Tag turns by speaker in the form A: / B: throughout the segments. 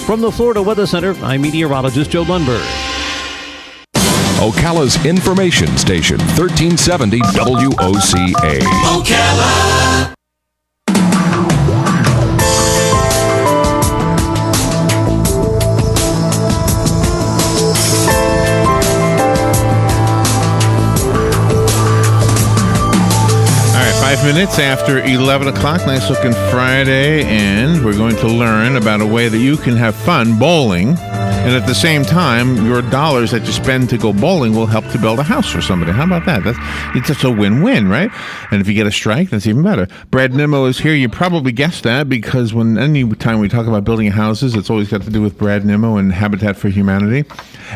A: From the Florida Weather Center, I'm meteorologist Joe Lundberg.
B: Ocala's information station, 1370 WOCA.
C: Ocala.
D: All right, 5 minutes after 11 o'clock, nice looking Friday, and we're going to learn about a way that you can have fun bowling. And at the same time, your dollars that you spend to go bowling will help to build a house for somebody. How about that? It's just a win-win, right? And if you get a strike, that's even better. Brad Nimmo is here. You probably guessed that because any time we talk about building houses, it's always got to do with Brad Nimmo and Habitat for Humanity.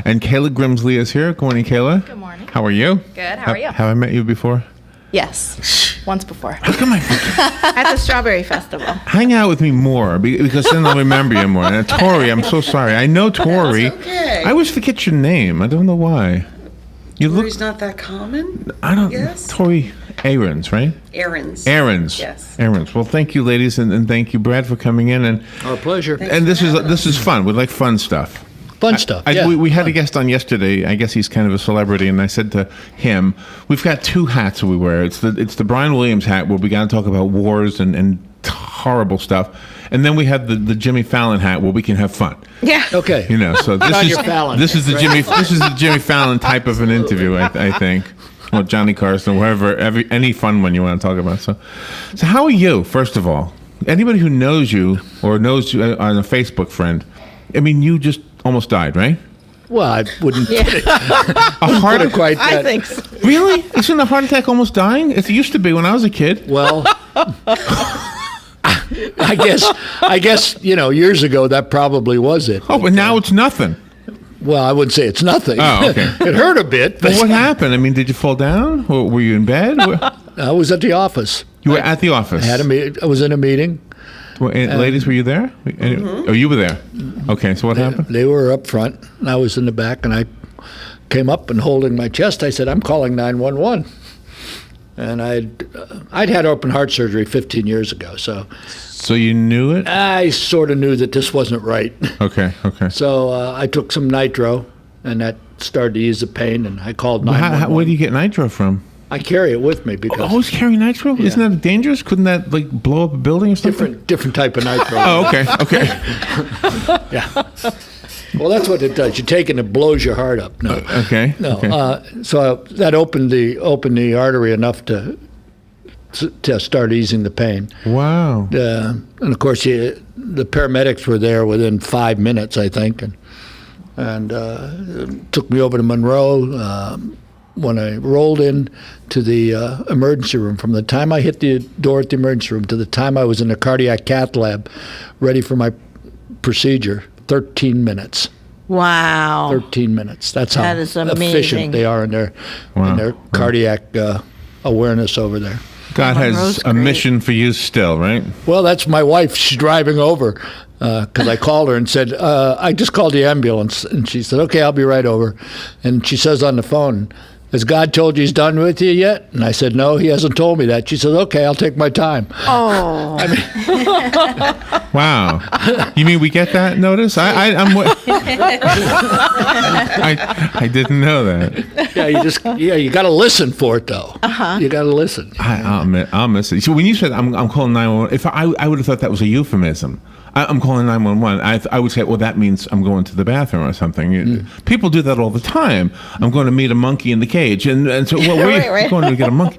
D: And Kayla Grimsley is here. Good morning, Kayla.
E: Good morning.
D: How are you?
E: Good. How are you?
D: Have I met you before?
E: Yes. Once before.
D: How come
E: At the Strawberry Festival.
D: hang out with me more because then I'll remember you more. And Tori, I'm so sorry. I know Tori.
F: That's okay.
D: I always forget your name. I don't know why. You look.
F: Tori's not that common.
D: I don't.
F: Yes.
D: Tori Aarons, right?
F: Aaron's.
D: Aarons.
F: Yes.
D: Aarons. Well, thank you, ladies, and thank you, Brad, for coming in. And
G: Our pleasure.
D: this is fun. We like fun stuff.
G: Fun stuff. Yeah.
D: We had a guest on yesterday. I guess he's kind of a celebrity, and I said to him, "We've got two hats that we wear. It's the Brian Williams hat where we got to talk about wars and horrible stuff, and then we have the Jimmy Fallon hat where we can have fun.
E: Yeah.
G: Okay.
D: You know, so
G: Not your Fallon.
D: this is the Jimmy Fallon type of an interview, I think. Well, Johnny Carson, wherever, any fun one you want to talk about. So how are you? First of all, anybody who knows you or knows you on a Facebook friend, I mean, you just almost died, right?
G: Well, I wouldn't put it,
D: A heart
G: put it quite that.
E: I think so.
D: Really? Isn't a heart attack almost dying? It used to be when I was a kid.
G: Well, I guess years ago that probably was it.
D: Oh, but now it's nothing.
G: Well, I wouldn't say it's nothing.
D: Oh, okay.
G: It hurt a bit, but
D: Well, what happened? I mean, did you fall down? Or were you in bed?
G: I was at the office.
D: You were at the office.
G: I was in a meeting.
D: Ladies, were you there? Oh, you were there. Okay, so what happened?
G: They were up front, and I was in the back, and I came up and holding my chest, I said, "I'm calling 911." And I'd had open heart surgery 15 years ago, so
D: So you knew it?
G: I sort of knew that this wasn't right.
D: Okay.
G: So I took some nitro, and that started to ease the pain, and I called
D: Well,
G: 911.
D: where do you get nitro from?
G: I carry it with me because
D: Always carry nitro? Isn't that dangerous? Couldn't that blow up a building or something?
G: different type of nitro.
D: Oh, okay.
G: Yeah. Well, that's what it does. You take it and it blows your heart up. No.
D: Okay.
G: No.
D: Okay.
G: So that opened the artery enough to start easing the pain.
D: Wow.
G: And of course, the paramedics were there within 5 minutes, I think, and took me over to Monroe. When I rolled in to the emergency room, from the time I hit the door at the emergency room to the time I was in the cardiac cath lab, ready for my procedure, 13 minutes.
E: Wow.
G: 13 minutes. That's how
E: That is amazing.
G: efficient they are in their cardiac awareness over there.
D: God has
E: Monroe's
D: a
E: great.
D: mission for you still, right?
G: Well, that's my wife. She's driving over because I called her and said, I just called the ambulance. And she said, okay, I'll be right over. And she says on the phone, has God told you he's done with you yet? And I said, no, he hasn't told me that. She said, okay, I'll take my time.
E: Oh.
D: Wow. You mean we get that notice? I'm. I didn't know that.
G: You got to listen for it, though. You got to listen.
D: I'll miss it. So when you said I'm calling 911, if I would have thought that was a euphemism. I'm calling 911. I would say, well, that means I'm going to the bathroom or something. People do that all the time. I'm going to meet a monkey in the cage, and so well, where are you going to get a monkey?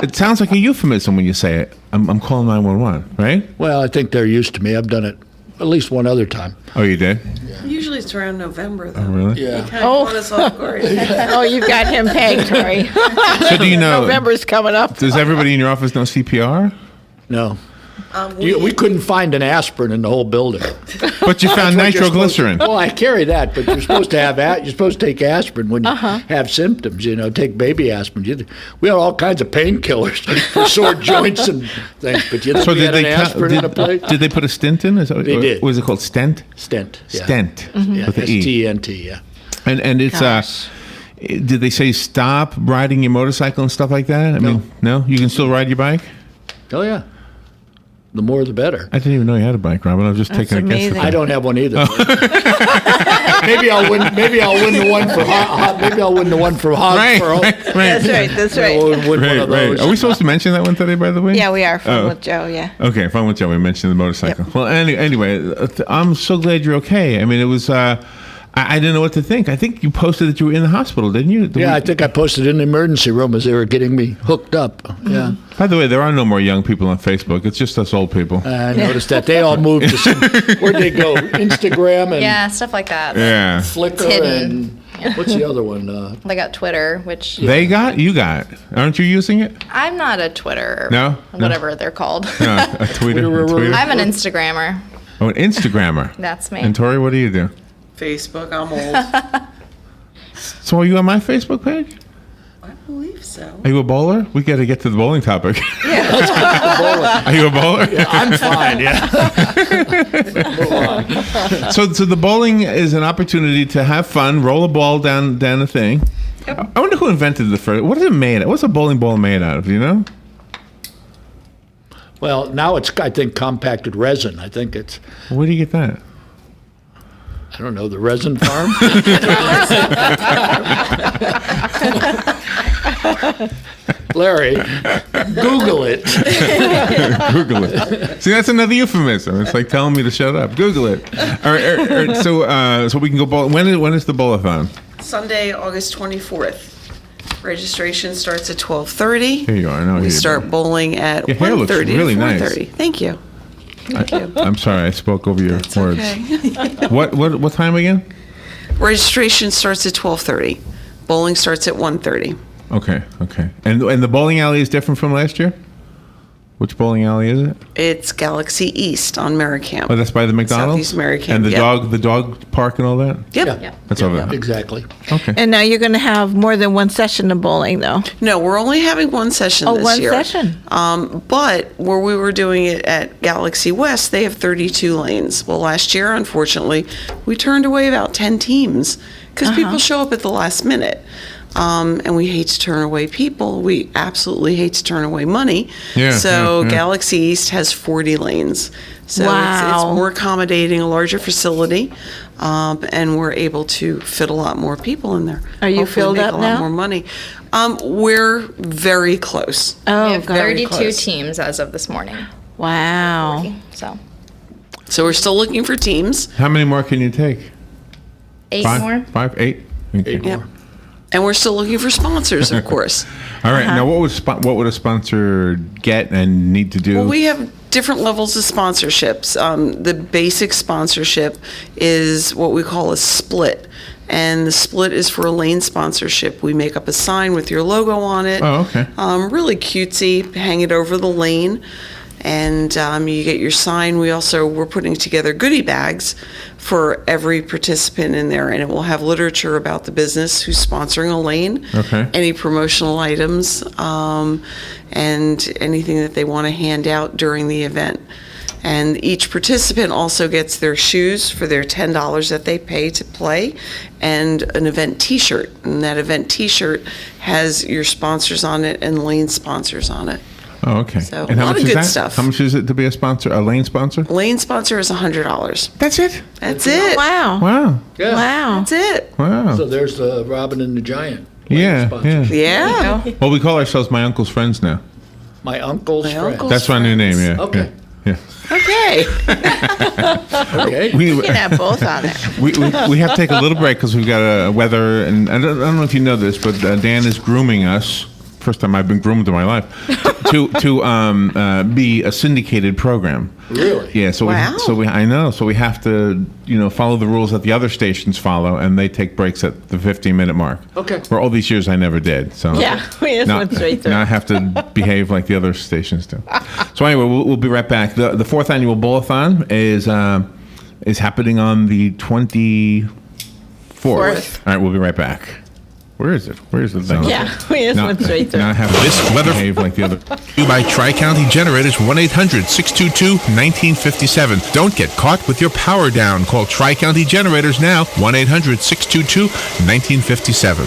D: It sounds like a euphemism when you say it. I'm calling 911, right?
G: Well, I think they're used to me. I've done it at least one other time.
D: Oh, you did?
F: Usually it's around November, though.
D: Oh, really?
F: He kind of caught us off guard.
E: Oh, you've got him pegged, Tori.
D: So do you know?
E: November's coming up.
D: Does everybody in your office know CPR?
G: No. We couldn't find an aspirin in the whole building.
D: But you found nitroglycerin.
G: Well, I carry that, but you're supposed to take aspirin when you have symptoms. Take baby aspirin. We have all kinds of painkillers for sore joints and things. But you
D: So
G: had an aspirin in a plate.
D: Did they put a stent in?
G: They did.
D: What was it called? Stent.
G: Stent. Yeah.
D: Stent
G: Yeah,
D: with the E.
G: S-T-N-T. Yeah.
D: And it's did they say stop riding your motorcycle and stuff like that? I mean, no. You can still ride your bike.
G: Oh yeah. the more the better.
D: I didn't even know you had a bike, Robin. I was just
E: That's
D: taking a guess.
E: amazing.
G: I don't have one either. Maybe I'll win. Maybe I'll win the one for. Maybe I'll win the one for Hogsboro.
E: That's right. That's right.
G: We'll win one
D: Right,
G: of
D: right.
G: those.
D: Are we supposed to mention that one today, by the way?
E: Yeah, we are fun
D: Oh.
E: with Joe. Yeah.
D: Okay, fun with Joe. We mentioned the motorcycle. Well, anyway, I'm so glad you're okay. I mean, it was. I didn't know what to think. I think you posted that you were in the hospital, didn't you?
G: Yeah, I think I posted in the emergency room as they were getting me hooked up. Yeah,
D: By the way, there are no more young people on Facebook. It's just us old people.
G: I noticed that they all moved to some, where'd they go? Instagram and
H: Yeah, stuff like that.
D: Yeah.
G: Flickr
H: hidden.
G: and what's the other one?
H: They got Twitter, which
D: They got? You got. Aren't you using it?
H: I'm not a Twitter.
D: No?
H: Whatever they're called.
D: No, a Twitter.
H: I'm an Instagrammer.
D: Oh, an Instagrammer.
H: That's me.
D: And Tori, what do you do?
F: Facebook, I'm old.
D: So are you on my Facebook page?
F: I believe so.
D: Are you a bowler? We got to get to the bowling topic. Are you a bowler?
G: I'm fine. Yeah.
D: So the bowling is an opportunity to have fun, roll a ball down a thing. I wonder who invented the first. What is it made of? What's a bowling ball made out of? Do you know?
G: Well, now it's I think compacted resin. I think it's
D: Where do you get that?
G: I don't know the resin farm. Larry, Google it.
D: Google it. See, that's another euphemism. It's like telling me to shut up. Google it. All right, so we can go bowl. When is the bowlathon?
F: Sunday, August 24th. Registration starts at 12:30.
D: Here you are. I know
F: We
D: you
F: start bowling at
D: Your hair
F: 1:30
D: looks
F: to
D: really nice.
F: 4:30. Thank you.
D: I'm sorry, I spoke over your
F: It's
D: words.
F: okay.
D: What time again?
F: Registration starts at 12:30. Bowling starts at 1:30.
D: Okay. And the bowling alley is different from last year? Which bowling alley is it?
F: It's Galaxy East on Merricamp.
D: Oh, that's by the McDonald's?
F: Southeast Merricamp,
D: And
F: yep.
D: the dog park and all that?
F: Yep.
G: Yeah.
D: That's over there.
G: Exactly.
D: Okay.
E: And now you're going to have more than one session of bowling, though.
F: No, we're only having one session
E: Oh,
F: this
E: one
F: year.
E: session.
F: But where we were doing it at Galaxy West, they have 32 lanes. Well, last year, unfortunately, we turned away about 10 teams because people show up at the last minute. And we hate to turn away people. We absolutely hate to turn away money.
D: Yeah,
F: So
D: yeah.
F: Galaxy East has 40 lanes. So
E: Wow.
F: it's more accommodating, a larger facility, and we're able to fit a lot more people in there.
E: Are you
F: Hopefully
E: filled
F: make
E: up
F: a lot
E: now?
F: more money. We're very close.
E: Oh,
H: We have
F: very
H: 32
F: close.
H: teams as of this morning.
E: wow.
H: So
F: So we're still looking for teams.
D: How many more can you take?
H: 8
D: Five?
H: more.
D: 5? 8? Okay.
F: Yep. And we're still looking for sponsors, of course.
D: All right. Now, what would a sponsor get and need to do?
F: Well, we have different levels of sponsorships. The basic sponsorship is what we call a split. And the split is for a lane sponsorship. We make up a sign with your logo on it.
D: Oh, okay.
F: Really cutesy, hang it over the lane. And you get your sign. We're putting together goodie bags for every participant in there, and it will have literature about the business who's sponsoring a lane,
D: Okay.
F: any promotional items, and anything that they want to hand out during the event. And each participant also gets their shoes for their $10 that they pay to play, and an event T-shirt. And that event T-shirt has your sponsors on it and lane sponsors on it.
D: Oh, okay.
F: So,
D: and
F: a lot of
D: is
F: good
D: that?
F: stuff.
D: How much is it to be a sponsor, a lane sponsor?
F: Lane sponsor is $100.
D: That's it?
F: That's it.
E: Wow.
D: Wow.
G: Yeah.
E: Wow.
F: That's it.
D: Wow.
G: So there's the Robin and the Giant.
D: Yeah,
G: sponsor.
D: yeah.
F: Yeah.
D: Well, we call ourselves My Uncle's Friends now.
G: My uncle's
F: My
G: friend.
F: uncle's-
D: That's my new name, yeah.
G: Okay.
D: Yeah.
F: Okay.
G: Okay.
D: We,
E: You can have both on there.
D: we have to take a little break because we've got a weather, and I don't know if you know this, but Dan is grooming us. First time I've been groomed in my life to be a syndicated program.
G: Really?
D: Yeah. So
F: Wow.
D: I know. So we have to follow the rules that the other stations follow, and they take breaks at the 15-minute mark.
G: Okay.
D: For all these years, I never did. So
E: Yeah, we just
D: now,
E: went straight through.
D: now I have to behave like the other stations do. So anyway, we'll be right back. The fourth annual Bowl-a-thon is happening on the 24th.
F: Fourth.
D: All right, we'll be right back. Where is it? Where is the thing?
E: Yeah, we just went straight through.
D: Now I have to
I: This weather-
D: behave like the other.
I: You buy Tri-County Generators 1-800-622-1957. Don't get caught with your power down. Call Tri-County Generators now, 1-800-622-1957.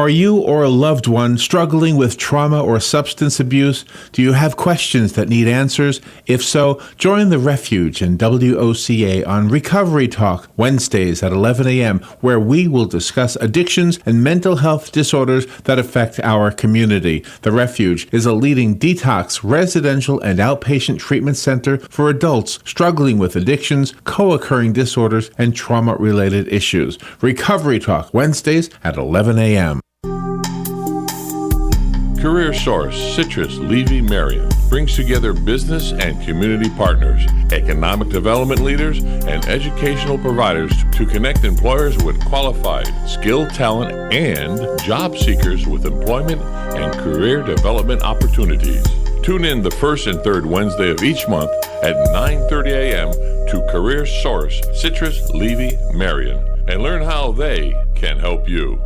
D: Are you or a loved one struggling with trauma or substance abuse? Do you have questions that need answers? If so, join the Refuge and WOCA on Recovery Talk Wednesdays at 11 a.m., where we will discuss addictions and mental health disorders that affect our community. The Refuge is a leading detox, residential, and outpatient treatment center for adults struggling with addictions, co-occurring disorders, and trauma-related issues. Recovery Talk Wednesdays at 11 a.m.
J: Career Source Citrus Levy Marion brings together business and community partners, economic development leaders, and educational providers to connect employers with qualified, skilled talent and job seekers with employment and career development opportunities. Tune in the first and third Wednesday of each month at 9:30 a.m. to Career Source Citrus Levy Marion and learn how they can help you.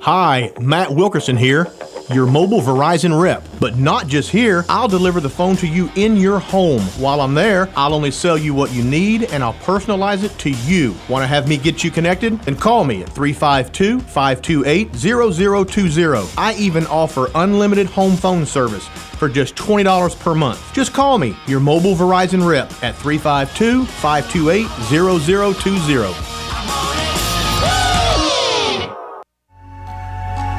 K: Hi, Matt Wilkerson here, your mobile Verizon rep. But not just here, I'll deliver the phone to you in your home. While I'm there, I'll only sell you what you need and I'll personalize it to you. Want to have me get you connected? Then call me at 352-528-0020. I even offer unlimited home phone service for just $20 per month. Just call me, your mobile Verizon rep, at 352-528-0020.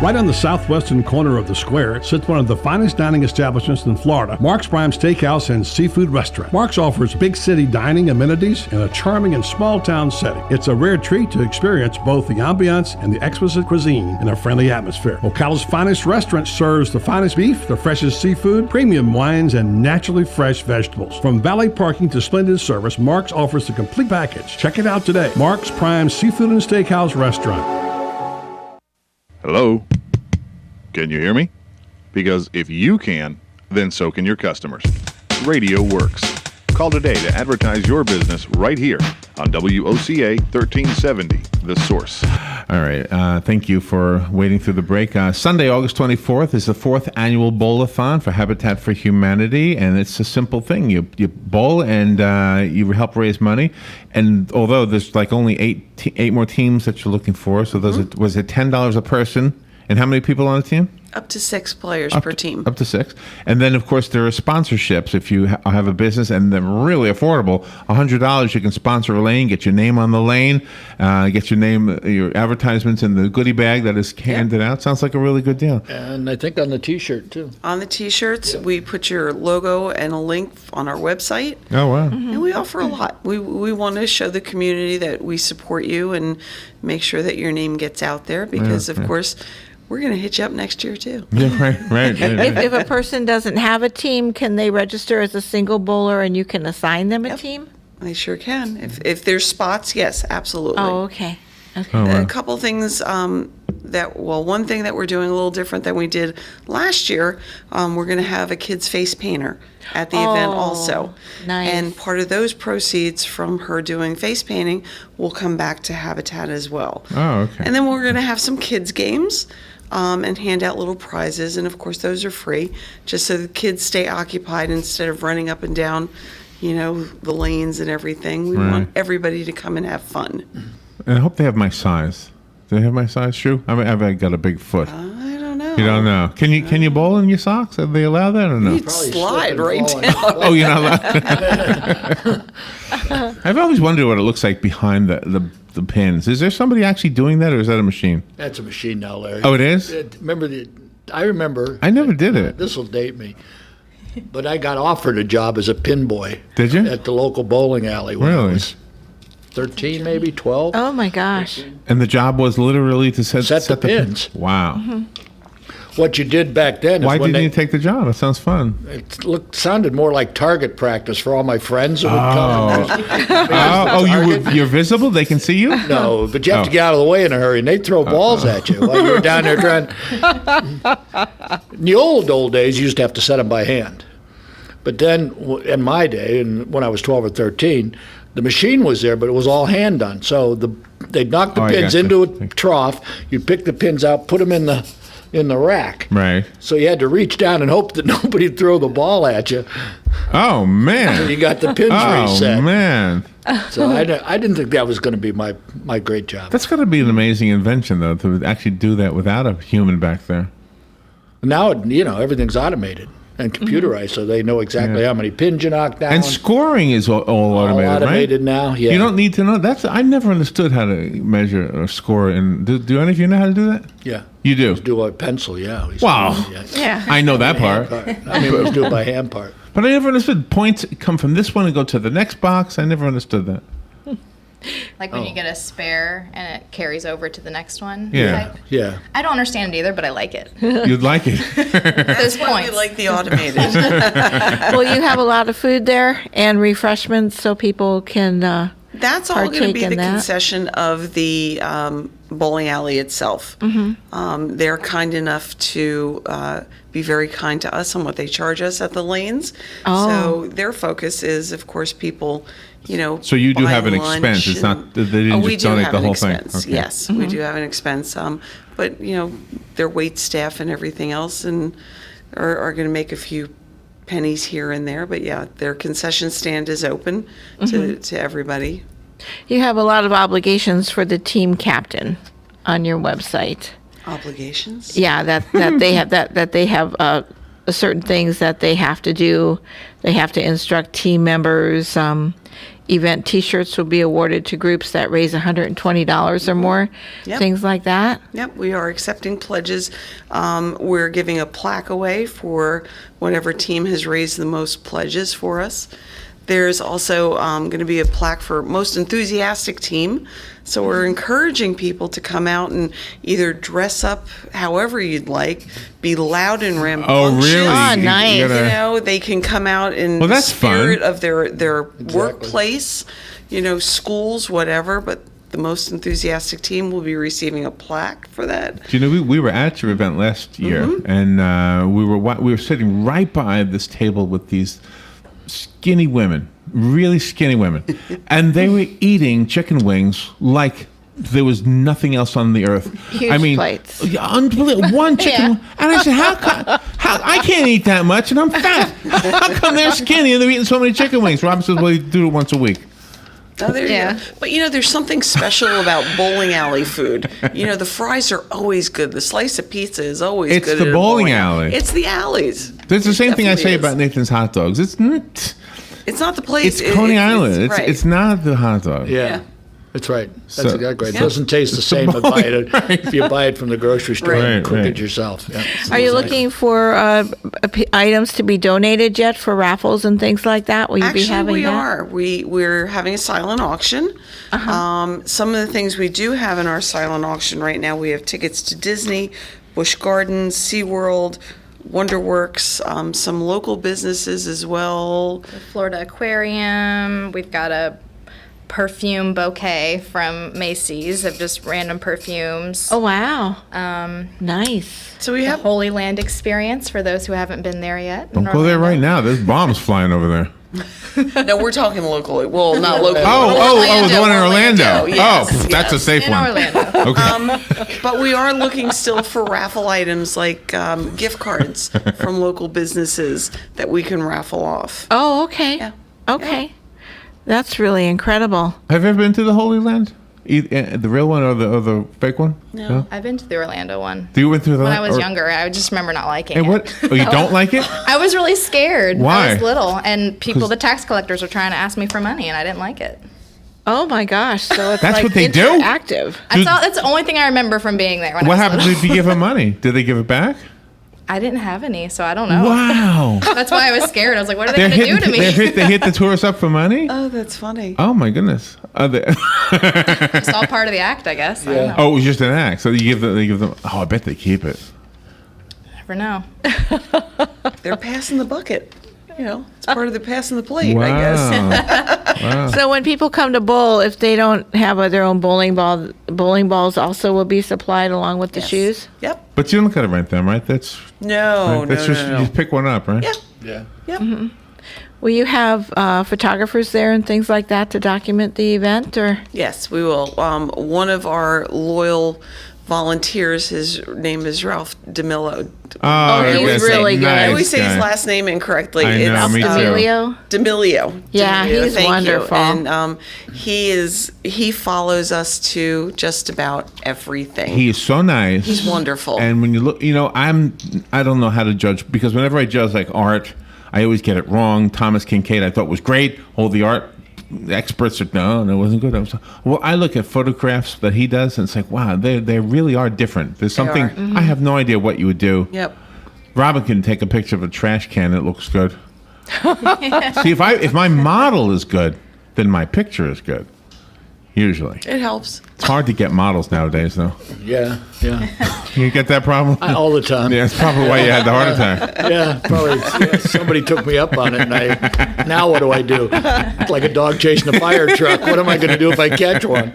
L: Right on the southwestern corner of the square sits one of the finest dining establishments in Florida, Mark's Prime Steakhouse and Seafood Restaurant. Mark's offers big city dining amenities in a charming and small town setting. It's a rare treat to experience both the ambiance and the exquisite cuisine in a friendly atmosphere. Ocala's finest restaurant serves the finest beef, the freshest seafood, premium wines, and naturally fresh vegetables. From valet parking to splendid service, Mark's offers the complete package. Check it out today. Mark's Prime Seafood and Steakhouse Restaurant.
M: Hello? Can you hear me? Because if you can, then so can your customers. Radio works. Call today to advertise your business right here on WOCA 1370, The Source.
D: All right. Thank you for waiting through the break. Sunday, August 24th is the 4th annual Bowl-a-thon for Habitat for Humanity, and it's a simple thing. You bowl and you help raise money. And although there's like only eight more teams that you're looking for, so was it $10 a person? And how many people on the team?
F: Up to 6 players per team.
D: Up to 6. And then, of course, there are sponsorships. If you have a business and they're really affordable, $100, you can sponsor a lane, get your name on the lane, get your name, your advertisements in the goodie bag that is handed out. Sounds like a really good deal.
G: And I think on the T-shirt, too.
F: On the T-shirts, we put your logo and a link on our website.
D: Oh, wow.
F: And we offer a lot. We want to show the community that we support you and make sure that your name gets out there because, of course, we're going to hit you up next year, too.
D: Yeah, right.
E: If a person doesn't have a team, can they register as a single bowler and you can assign them a team?
F: They sure can. If there's spots, yes, absolutely.
E: Oh, okay.
F: A couple things one thing that we're doing a little different than we did last year, we're going to have a kid's face painter at the event also.
E: Nice.
F: And part of those proceeds from her doing face painting will come back to Habitat as well.
D: Oh, okay.
F: And then we're going to have some kids' games. And hand out little prizes, and of course those are free, just so the kids stay occupied instead of running up and down, the lanes and everything. We want everybody to come and have fun.
D: And I hope they have my size. Do they have my size shoe? I mean, I've got a big foot.
F: I don't know.
D: You don't know. Can you bowl in your socks? Do they allow that or no?
F: You'd slide right down.
D: Oh, you're not allowed. I've always wondered what it looks like behind the pins. Is there somebody actually doing that, or is that a machine?
G: That's a machine now, Larry.
D: Oh, it is?
G: I remember.
D: I never did it.
G: This will date me. But I got offered a job as a pin boy.
D: Did you?
G: At the local bowling alley when I was 13, maybe 12.
E: Oh, my gosh.
D: And the job was literally to set
G: the pins.
D: Wow.
E: Mm-hmm.
G: What you did back then is
D: Why didn't you take the job? It sounds fun.
G: It sounded more like target practice for all my friends who would come.
D: You're visible? They can see you?
G: No, but you have to get out of the way in a hurry, and they'd throw balls at you while you were down there trying. In the old days, you used to have to set them by hand. But then, in my day, and when I was 12 or 13, the machine was there, but it was all hand done. So they'd knock the pins into a trough. You'd pick the pins out, put them in the in the rack.
D: Right.
G: So you had to reach down and hope that nobody would throw the ball at you.
D: Oh, man.
G: You got the pins reset.
D: Oh, man.
G: So I didn't think that was going to be my great job.
D: That's got to be an amazing invention, though, to actually do that without a human back there.
G: Now, everything's automated and computerized, so they know exactly how many pins you knock down.
D: And scoring is all automated,
G: automated
D: right?
G: now, yeah.
D: You don't need to know. I never understood how to measure or score. And do any of you know how to do that?
G: Yeah.
D: You do?
G: Do a pencil, yeah.
D: Wow.
E: Yeah.
D: I know that part.
G: I mean, let's do it by hand part.
D: But I never understood points come from this one and go to the next box. I never understood that.
H: Like when you get a spare and it carries over to the next one.
D: Yeah.
G: Yeah.
H: I don't understand it either, but I like it.
D: You'd like it.
H: Those
F: Why we
H: points.
F: like the automated.
E: Well, you have a lot of food there and refreshments so people can
F: That's all going to
E: partake
F: be
E: in
F: the
E: that.
F: concession of the bowling alley itself. They're kind enough to be very kind to us on what they charge us at the lanes.
E: Oh.
F: So their focus is, of course, people,
D: So you do
F: buy
D: have an
F: lunch
D: expense. It's
F: and-
D: not, they didn't
F: we
D: just
F: do
D: donate
F: have
D: the
F: an
D: whole
F: expense.
D: thing. Okay.
F: Yes, we do have an expense. But, their wait staff and everything else and are going to make a few pennies here and there. But, yeah, their concession stand is open to everybody.
E: You have a lot of obligations for the team captain on your website.
F: Obligations?
E: Yeah, that they have that they have certain things that they have to do. They have to instruct team members. Event T-shirts will be awarded to groups that raise $120 or more.
F: Yep.
E: Things like that.
F: Yep, we are accepting pledges. We're giving a plaque away for whatever team has raised the most pledges for us. There's also going to be a plaque for most enthusiastic team. So we're encouraging people to come out and either dress up however you'd like, be loud and rambunctious.
D: Oh, really?
E: Oh, nice.
F: You know, they can come out in
D: Well,
F: the
D: that's fun.
F: spirit of their workplace, schools, whatever. But the most enthusiastic team will be receiving a plaque for that.
D: Do you know, we were at your event last year, and we were sitting right by this table with these skinny women, really skinny women, and they were eating chicken wings like there was nothing else on the earth.
E: Huge plates.
D: Unbelievable. One chicken, and I said, how I can't eat that much, and I'm fat. How come they're skinny and they're eating so many chicken wings? Robin says, well, you do it once a week.
F: Oh, there you go. But there's something special about bowling alley food. The fries are always good. The slice of pizza is always
D: It's
F: good.
D: the
F: at a
D: bowling alley.
F: It's the alleys.
D: There's the same thing I
F: definitely
D: say
F: is.
D: about Nathan's hot dogs. It's
F: It's not the place.
D: It's Coney Island.
F: right.
D: It's not the hot dog.
G: Yeah. That's right. That's
D: So-
G: exactly right.
F: Yeah.
G: It doesn't taste the
D: It's the
G: same
D: bowling,
G: if you buy it from the grocery store and cook
D: Right.
G: it yourself. Yeah.
E: Are you looking for items to be donated yet for raffles and things like that? Will you be
F: Actually,
E: having
F: we
E: that?
F: are. We're having a silent auction. Some of the things we do have in our silent auction right now, we have tickets to Disney, Busch Gardens, SeaWorld, WonderWorks, some local businesses as well.
H: The Florida Aquarium. We've got a perfume bouquet from Macy's of just random perfumes.
E: Oh, wow. Nice.
F: So we have
H: Holy Land Experience for those who haven't been there yet.
D: Don't go there right now. There's bombs flying over there.
F: No, we're talking locally. Well, not locally.
D: The one in Orlando.
F: Yes,
D: That's a
F: yes.
D: safe
H: In
D: one.
H: Orlando.
D: Okay.
F: But we are looking still for raffle items like gift cards from local businesses that we can raffle off.
E: Oh, okay.
F: Yeah.
E: Okay. That's really incredible.
D: Have you ever been to the Holy Land? The real one or the fake one?
H: No, I've been to the Orlando one.
D: You went through the
H: When I was younger, I just remember not liking
D: And
H: it.
D: what? Oh, you don't like it?
H: I was really scared.
D: Why?
H: I was little, and the tax collectors were trying to ask me for money, and I didn't like it.
E: Oh my gosh! So it's
D: That's
E: like
D: what they do?
E: interactive.
H: That's the only thing I remember from being there. When I
D: What
H: was
D: happens
H: little.
D: if you give them money? Did they give it back?
H: I didn't have any, so I don't know.
D: Wow.
H: That's why I was scared. I was like, what are they going to do to me?
D: They hit the tourists up for money?
F: Oh, that's funny.
D: Oh, my goodness.
H: It's all part of the act, I guess. I don't know.
D: Oh, it was just an act. So they give them. Oh, I bet they keep it.
H: Never know.
F: They're passing the bucket. It's part of the passing the plate, I guess.
D: Wow.
E: So when people come to bowl, if they don't have their own bowling balls also will be supplied along with the shoes.
F: Yep.
D: But you don't got to rent them, right? That's
F: No,
D: right? That's
F: no,
D: just
F: no, no.
D: you just pick one up, right?
F: Yeah.
G: Yeah.
F: Yep.
E: Will you have photographers there and things like that to document the event, or?
F: Yes, we will. One of our loyal volunteers. His name is Ralph DeMillo.
E: Oh, he's really good.
F: I always say his last name incorrectly.
D: I know,
F: it's
D: me too.
F: D'Amelio.
E: Yeah,
F: D'Amelio,
E: he's
F: thank
E: wonderful.
F: You. And he follows us to just about everything.
D: He is so nice.
F: He's wonderful.
D: And when you look, I don't know how to judge, because whenever I judge like art, I always get it wrong. Thomas Kincaid I thought was great. All the art experts are, no, it wasn't good. Well, I look at photographs that he does, and it's like, wow, they really are different. There's something,
F: are. Mm-hmm.
D: I have no idea what you would do.
F: Yep.
D: Robin can take a picture of a trash can, it looks good. See, if my model is good, then my picture is good. Usually.
F: It helps.
D: It's hard to get models nowadays, though.
G: Yeah.
D: You get that problem?
G: All the time.
D: Yeah, that's probably why you had the heart attack.
G: Yeah, probably. Yeah, somebody took me up on it, and now what do I do? It's like a dog chasing a fire truck. What am I going to do if I catch one?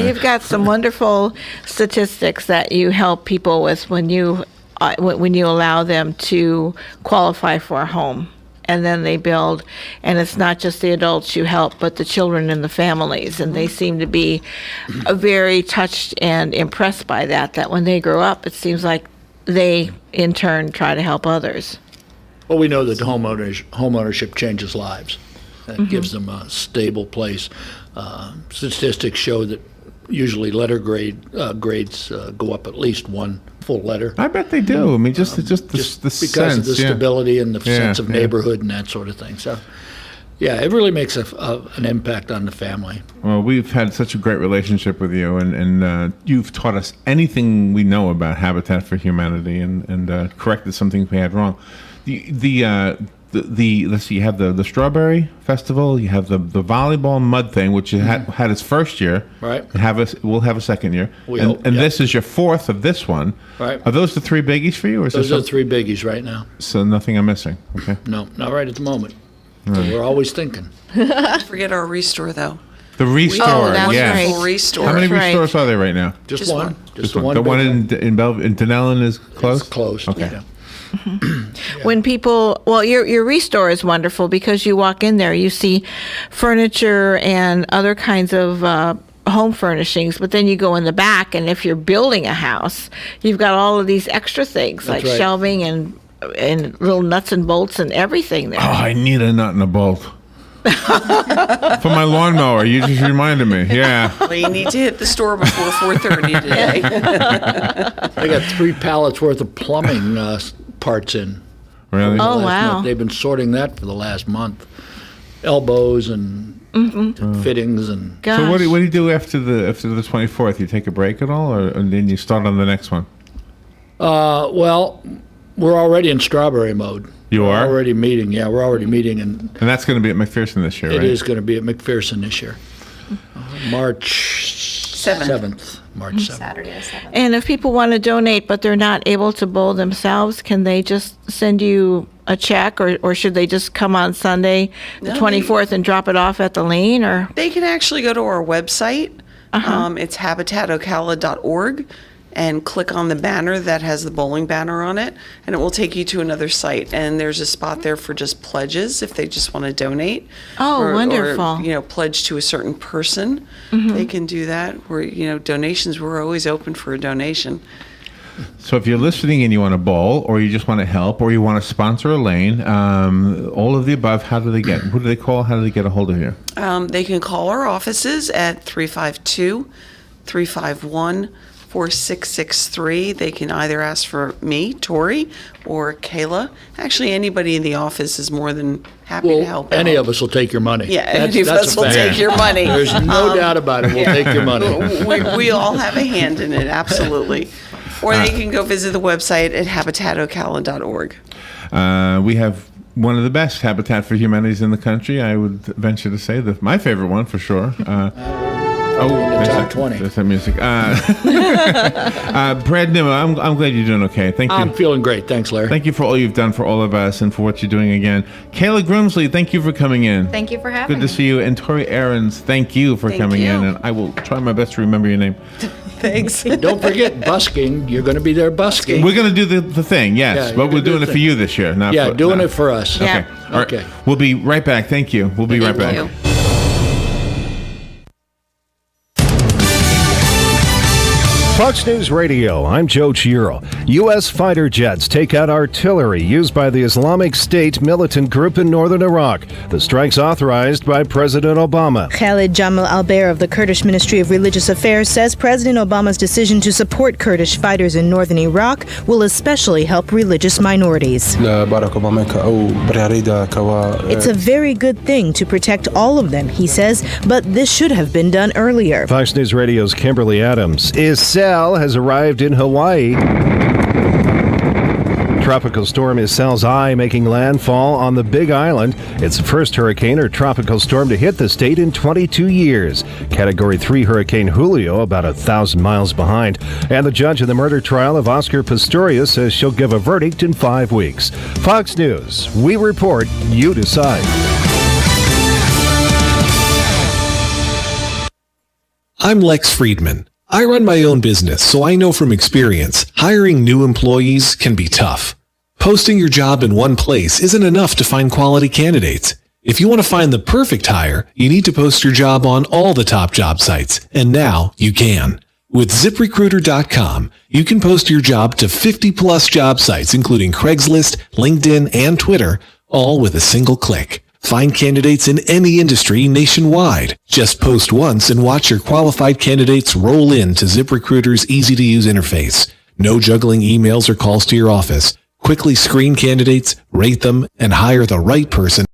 E: You've got some wonderful statistics that you help people with when you allow them to qualify for a home. And then they build, and it's not just the adults you help, but the children and the families. And they seem to be very touched and impressed by that when they grow up, it seems like they, in turn, try to help others.
G: Well, we know that home ownership changes lives. It gives them a stable place. Statistics show that usually letter grades go up at least one full letter.
D: I bet they do. I mean, just the
G: because
D: sense,
G: of the stability and the sense of neighborhood and that sort of thing. So, yeah, it really makes an impact on the family.
D: Well, we've had such a great relationship with you, and you've taught us anything we know about Habitat for Humanity, and corrected some things we had wrong. Let's see, you have the Strawberry Festival, you have the volleyball mud thing, which had its first year.
G: Right.
D: We'll have a second year.
G: We hope,
D: and
G: yeah.
D: this is your fourth of this one.
G: Right.
D: Are those the three biggies for you? Or is
G: Those
D: there
G: are the three biggies right now.
D: So nothing I'm missing. Okay.
G: No, not right at the moment. We're always thinking.
F: Don't forget our restore, though.
D: The restore,
E: that's
D: yes.
E: right.
F: Restore.
D: How many
E: Right.
D: restores are there right now?
G: Just one.
D: Just one. The one in Denellen is closed?
G: It's closed.
D: Okay.
G: Yeah.
E: When people, your restore is wonderful because you walk in there, you see furniture and other kinds of home furnishings, but then you go in the back, and if you're building a house, you've got all of these extra things
G: That's
E: like
G: right.
E: shelving and little nuts and bolts and everything there.
D: Oh, I need a nut and a bolt. For my lawnmower, you just reminded me. Yeah.
F: Well, you need to hit the store before 4:30 today.
G: I got 3 pallets worth of plumbing parts in.
D: Really?
E: Oh,
G: Last
E: wow.
G: month. They've been sorting that for the last month. Elbows and fittings and.
E: Gosh.
D: So what do you do after the 24th? You take a break at all, and then you start on the next one?
G: Well, we're already in strawberry mode.
D: You are?
G: We're already meeting. Yeah, we're already meeting, and
D: And that's going to be at McPherson this year,
G: it
D: right?
G: is going to be at McPherson this year. March 7th. March 7th.
H: Saturday the 7th.
E: And if people want to donate but they're not able to bowl themselves, can they just send you a check, or should they just come on Sunday, the
F: No,
E: 24th, and drop it off at the lane? Or
F: They can actually go to our website. It's habitatocala.org, and click on the banner that has the bowling banner on it, and it will take you to another site. And there's a spot there for just pledges if they just want to donate.
E: Oh, wonderful.
F: Or, pledge to a certain person. They can do that. Donations, we're always open for a donation.
D: So if you're listening and you want to bowl, or you just want to help, or you want to sponsor a lane, all of the above, how do they get? Who do they call? How do they get a hold of you?
F: They can call our offices at 352-351-4663. They can either ask for me, Tori, or Kayla. Actually, anybody in the office is more than happy to help out.
G: Any of us will take your money.
F: Yeah, any of us
G: a
F: will
G: fact.
F: take your money.
G: There's no doubt about it. We'll take your money.
F: We all have a hand in it, absolutely. Or they can go visit the website at habitatocala.org.
D: We have one of the best Habitat for Humanities in the country. I would venture to say my favorite one for sure.
G: the top 20.
D: There's that music. Brad Nimmo, I'm glad you're doing okay. Thank you.
G: I'm feeling great. Thanks, Larry.
D: Thank you for all you've done for all of us and for what you're doing again. Kayla Grimsley, thank you for coming in.
H: Thank you for having
D: Good
H: me.
D: to see you. And Tori Aarons, thank you for coming
F: you.
D: in. And I will try my best to remember your name.
F: Thanks.
G: Don't forget busking. You're going to be there busking.
D: We're going to do the thing, yes.
G: Yeah,
D: but
G: you're
D: we're
G: gonna do
D: doing
G: the
D: it for
G: thing.
D: you this year. Not
G: Yeah,
D: for,
G: doing
D: no.
G: it for us.
E: Yeah.
D: Okay. All right.
G: Okay.
D: We'll be right back. Thank you. We'll be right back.
F: you.
A: Fox News Radio, I'm Joe Chiro. U.S. fighter jets take out artillery used by the Islamic State militant group in northern Iraq. The strike's authorized by President Obama.
N: Khalid Jamal Al-Bair of the Kurdish Ministry of Religious Affairs says President Obama's decision to support Kurdish fighters in northern Iraq will especially help religious minorities. It's a very good thing to protect all of them, he says, but this should have been done earlier.
A: Fox News Radio's Kimberly Adams. Isel has arrived in Hawaii. Tropical storm Isel's Eye making landfall on the Big Island. It's the first hurricane or tropical storm to hit the state in 22 years. Category 3 Hurricane Julio about 1,000 miles behind. And the judge in the murder trial of Oscar Pistorius says she'll give a verdict in 5 weeks. Fox News, we report, you decide.
O: I'm Lex Friedman. I run my own business, so I know from experience, hiring new employees can be tough. Posting your job in one place isn't enough to find quality candidates. If you want to find the perfect hire, you need to post your job on all the top job sites, and now you can. With ZipRecruiter.com, you can post your job to 50-plus job sites, including Craigslist, LinkedIn, and Twitter, all with a single click. Find candidates in any industry nationwide. Just post once and watch your qualified candidates roll in to ZipRecruiter's easy-to-use interface. No juggling emails or calls to your office. Quickly screen candidates, rate them, and hire the right person